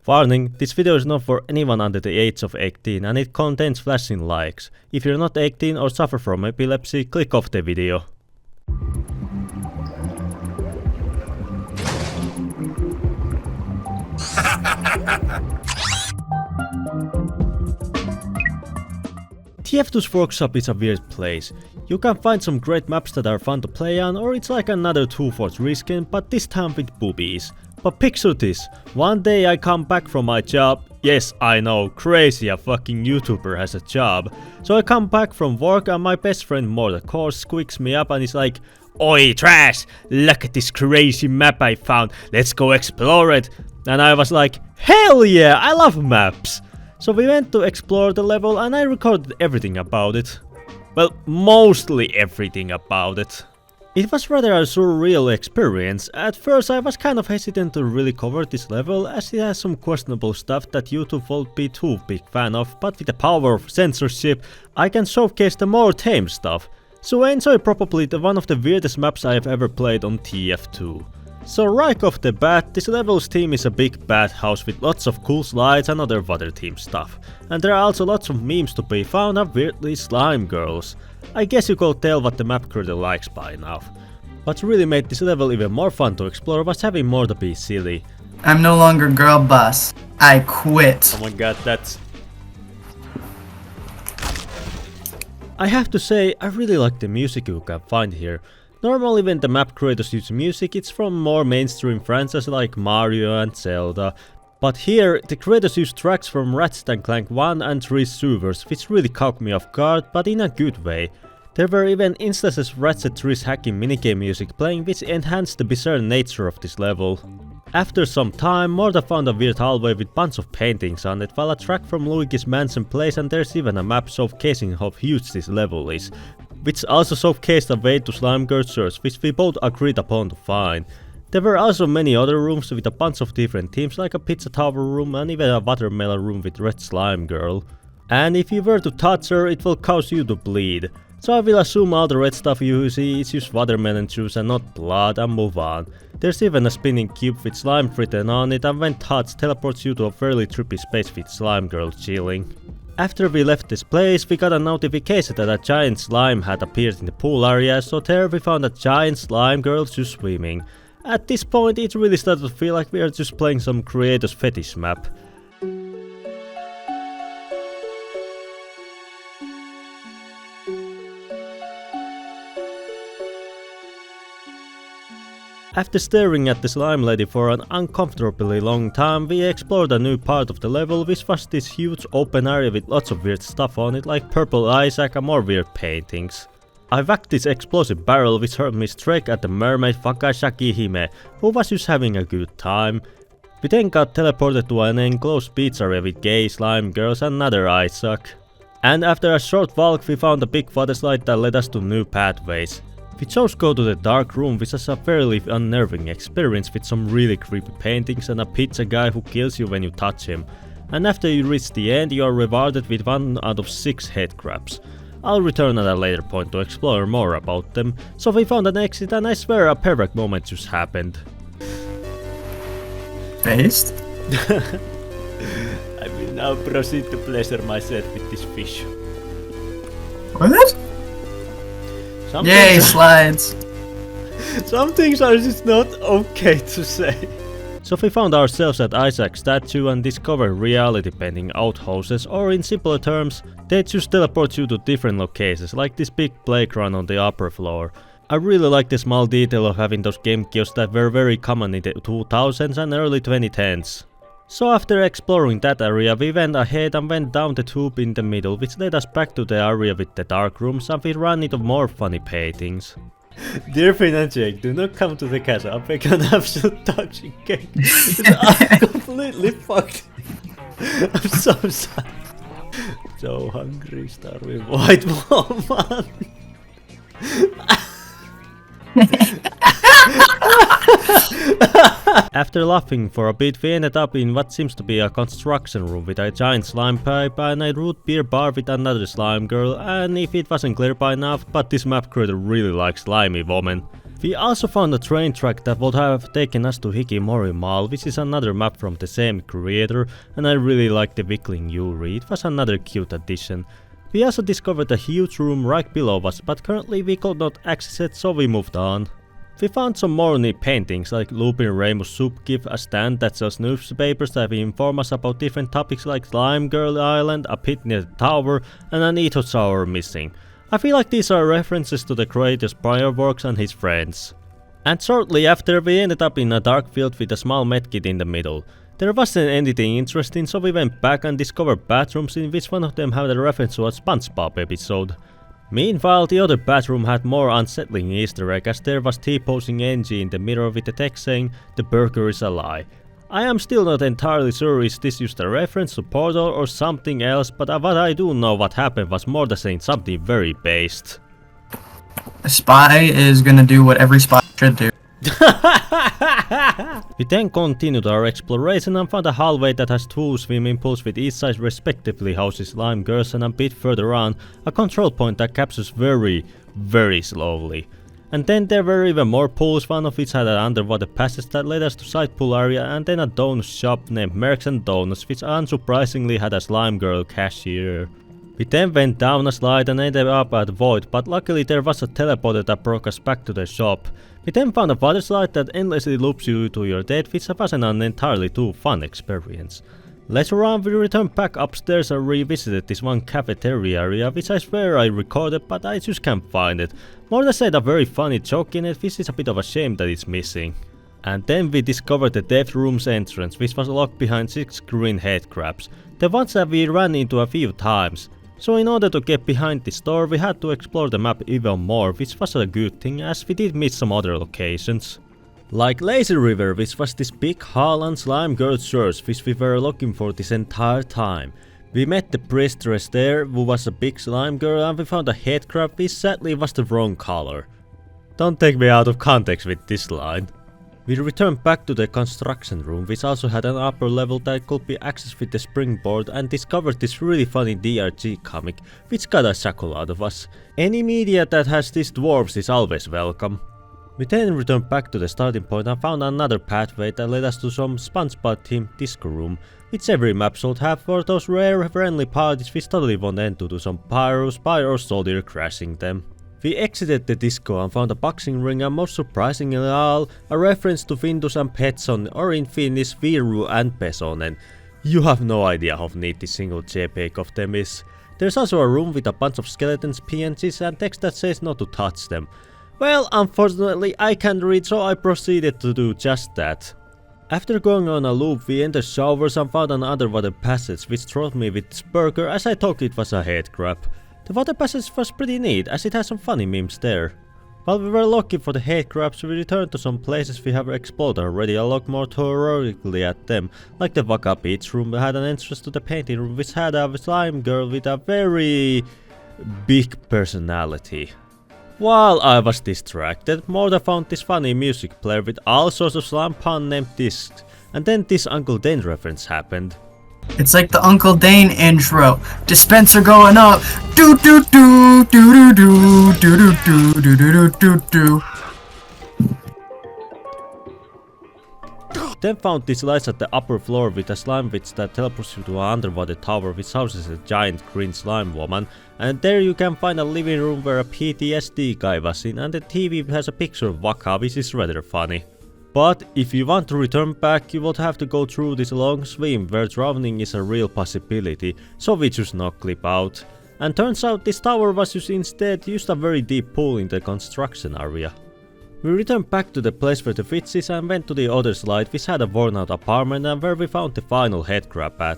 Warning, this video is not for anyone under the age of 18 and it contains flashing likes. If you're not 18 or suffer from epilepsy, click off the video. TF2's workshop is a weird place. You can find some great maps that are fun to play on, or it's like another 2 Force reskin, but this time with boobies. But picture this, one day I come back from my job, yes I know, crazy, a fucking YouTuber has a job. So I come back from work and my best friend Morda squeaks me up and is like, "Oi trash, look at this crazy map I found, let's go explore it." And I was like, hell yeah, I love maps. So we went to explore the level and I recorded everything about it. Well, mostly everything about it. It was rather a surreal experience. At first I was kind of hesitant to really cover this level as it has some questionable stuff that YouTube won't be too big fan of, but with the power of censorship I can showcase the more tame stuff. So I enjoy probably one of the weirdest maps I have ever played on TF2. So right off the bat, this level's theme is a big bad house with lots of cool slides and other water theme stuff. And there are also lots of memes to be found of weirdly slime girls. I guess you could tell what the map creator likes by now. What really made this level even more fun to explore was having Morda be silly. I'm no longer girl boss. I quit. Oh my god, that's... I have to say, I really like the music you can find here. Normally when the map creators use music, it's from more mainstream franchises like Mario and Zelda. But here, the creators use tracks from Ratchet & Clank 1 and 3 servers, which really caught me off guard, but in a good way. There were even instances of Ratchet 3's hacking minigame music playing, which enhanced the bizarre nature of this level. After some time, Morda found a weird hallway with bunch of paintings on it, while a track from Luigi's Mansion plays, and there's even a map showcasing how huge this level is, which also showcased a way to Slime Girl Church, which we both agreed upon to find. There were also many other rooms with a bunch of different themes, like a pizza tower room and even a watermelon room with Red Slime Girl. And if you were to touch her, it will cause you to bleed. So I will assume all the red stuff you see is just watermelon juice and not blood, and move on. There's even a spinning cube with slime written on it, and when touched teleports you to a fairly trippy space with Slime Girl chilling. After we left this place, we got a notification that a giant slime had appeared in the pool area, so there we found a giant slime girl just swimming. At this point it really started to feel like we are just playing some creator's fetish map. After staring at the slime lady for an uncomfortably long time, we explored a new part of the level, which was this huge open area with lots of weird stuff on it, like purple Isaac and more weird paintings. I whacked this explosive barrel which hurt me straight at the mermaid Wakashaki Hime, who was just having a good time. We then got teleported to an enclosed beach area with gay slime girls and another Isaac. And after a short walk we found a big water slide that led us to new pathways. We chose go to the dark room, which is a fairly unnerving experience with some really creepy paintings and a pizza guy who kills you when you touch him. And after you reach the end, you are rewarded with 1 out of 6 head crabs. I'll return at a later point to explore more about them, so we found an exit and I swear a perfect moment just happened. Based? I will now proceed to pleasure myself with this fish. What? Yay, slides! Some things are just not okay to say. So we found ourselves at Isaac's statue and discovered reality painting outhouses, or in simpler terms, they just teleport you to different locations, like this big playground on the upper floor. I really like the small detail of having those game kiosks that were very common in the 2000s and early 2010s. So after exploring that area, we went ahead and went down the tube in the middle, which led us back to the area with the dark rooms, and we ran into more funny paintings. Dear Finn and Jake, do not come to the castle, I beg an absolute touching cake. I'm completely fucked. I'm so sad. So hungry, starving white woman. After laughing for a bit, we ended up in what seems to be a construction room with a giant slime pipe and a root beer bar with another slime girl, and if it wasn't clear by now, but this map creator really likes slimy women. We also found a train track that would have taken us to Hikimori Mall, which is another map from the same creator, and I really like the Wiggling Yuri, it was another cute addition. We also discovered a huge room right below us, but currently we could not access it, so we moved on. We found some more neat paintings like Lupin Rainbow Soup Give, a stand that sells newspapers that will inform us about different topics like Slime Girl Island, a pit near the tower, and an Ito Tower missing. I feel like these are references to the creator's prior works and his friends. And shortly after we ended up in a dark field with a small medkit in the middle. There wasn't anything interesting, so we went back and discovered bathrooms in which one of them had a reference to a SpongeBob episode. Meanwhile, the other bathroom had more unsettling Easter egg as there was T-posing Angie in the mirror with the text saying, "The burger is a lie." I am still not entirely sure is this just a reference to Portal or something else, but what I do know what happened was Morda saying something very based. A spy is gonna do what every spy should do. We then continued our exploration and found a hallway that has 2 swimming pools with each side respectively houses Slime Girls, and a bit further on, a control point that captures very slowly. And then there were even more pools, one of which had an underwater passage that led us to side pool area, and then a donut shop named Mercs and Donuts, which unsurprisingly had a Slime Girl cashier. We then went down a slide and ended up at Void, but luckily there was a teleporter that brought us back to the shop. We then found a water slide that endlessly loops you to your death, which wasn't an entirely too fun experience. Later on we returned back upstairs and revisited this one cafeteria area, which I swear I recorded, but I just can't find it. Morda said a very funny joke in it, which is a bit of a shame that it's missing. And then we discovered the death room's entrance, which was locked behind 6 green headcrabs, the ones that we ran into a few times. So in order to get behind this door we had to explore the map even more, which was a good thing as we did miss some other locations. Like Lazy River, which was this big hall and Slime Girl church which we were looking for this entire time. We met the priestess there, who was a big slime girl, and we found a headcrab which sadly was the wrong color. Don't take me out of context with this line. We returned back to the construction room, which also had an upper level that could be accessed with the springboard, and discovered this really funny DRG comic, which got a chuckle out of us. Any media that has these dwarves is always welcome. We then returned back to the starting point and found another pathway that led us to some SpongeBob themed disco room, which every map should have for those rare friendly parties which totally want end to do some pyro, spy or soldier crashing them. We exited the disco and found a boxing ring, and most surprisingly all, a reference to Findus and Petson, or in Finnish Viru and Pesonen. You have no idea how neat this single JPEG of them is. There's also a room with a bunch of skeletons, PNGs and text that says not to touch them. Well, unfortunately I can't read, so I proceeded to do just that. After going on a loop we entered showers and found an underwater passage which thrilled me with this burger, as I thought it was a headcrab. The water passage was pretty neat as it has some funny memes there. While we were looking for the headcrabs we returned to some places we have explored already and looked more thoroughly at them, like the Waka Beach room that had an entrance to the painting room which had a slime girl with a very big personality. While I was distracted, Morda found this funny music player with all sorts of slime pun named discs, and then this Uncle Dane reference happened. It's like the Uncle Dane intro. Dispenser going up. Do do do do do do do do do do do do. Then found these lights at the upper floor with a slime witch that teleports you to an underwater tower which houses a giant green slime woman, and there you can find a living room where a PTSD guy was in, and the TV has a picture of Waka, which is rather funny. But if you want to return back you would have to go through this long swim where drowning is a real possibility, so we just knocked clip out. And turns out this tower was just instead used a very deep pool in the construction area. We returned back to the place where the witch is and went to the other slide which had a worn out apartment and where we found the final headcrab at.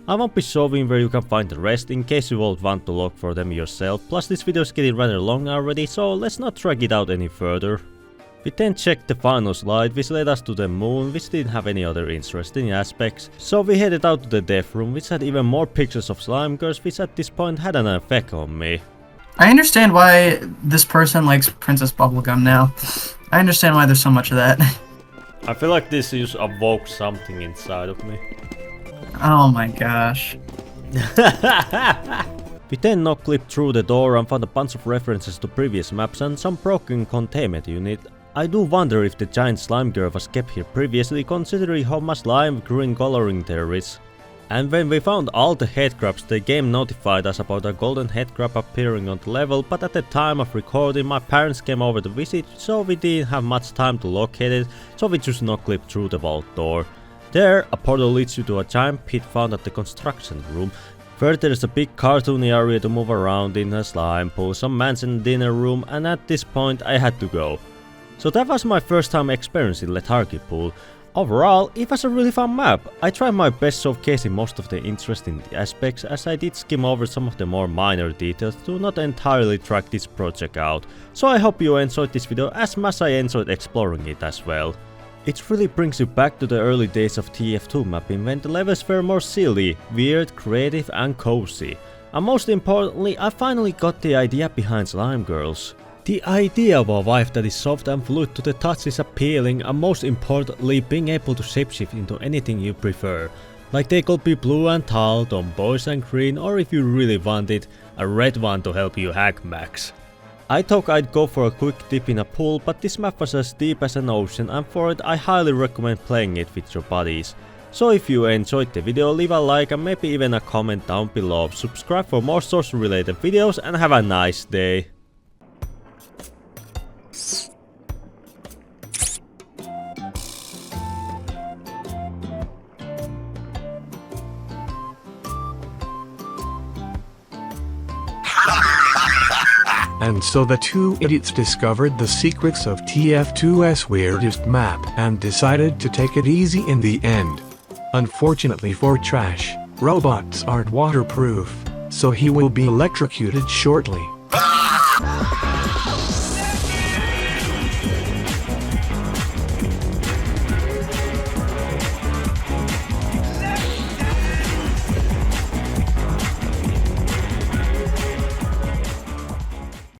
I won't be showing where you can find the rest in case you won't want to look for them yourself, plus this video is getting rather long already, so let's not drag it out any further. We then checked the final slide which led us to the moon, which didn't have any other interesting aspects, so we headed out to the death room which had even more pictures of slime girls which at this point had an effect on me. I understand why this person likes Princess Bubblegum now. I understand why there's so much of that. I feel like this just evoked something inside of me. Oh my gosh. We then knock clipped through the door and found a bunch of references to previous maps and some broken containment unit. I do wonder if the giant slime girl was kept here previously, considering how much lime green coloring there is. And when we found all the headcrabs, the game notified us about a golden headcrab appearing on the level, but at the time of recording my parents came over to visit, so we didn't have much time to locate it, so we just no-clipped through the vault door. There, a portal leads you to a giant pit found at the construction room. Further, there's a big cartoony area to move around in, a slime pool, some mansion dinner room, and at this point I had to go. So that was my first time experiencing Lethargy Pool. Overall, it was a really fun map. I tried my best showcasing most of the interesting aspects, as I did skim over some of the more minor details to not entirely drag this project out. So I hope you enjoyed this video as much as I enjoyed exploring it as well. It really brings you back to the early days of TF2 mapping, when the levels were more silly, weird, creative and cozy. And most importantly, I finally got the idea behind Slime Girls. The idea of a wife that is soft and fluid to the touch is appealing, and most importantly being able to shapeshift into anything you prefer. Like they could be blue and tall, tomboys and green, or if you really wanted, a red one to help you hack max. I thought I'd go for a quick dip in a pool, but this map was as deep as an ocean, and for it I highly recommend playing it with your buddies. So if you enjoyed the video, leave a like and maybe even a comment down below, subscribe for more source related videos and have a nice day. And so the two idiots discovered the secrets of TF2's weirdest map and decided to take it easy in the end. Unfortunately for Trash, robots aren't waterproof, so he will be electrocuted shortly.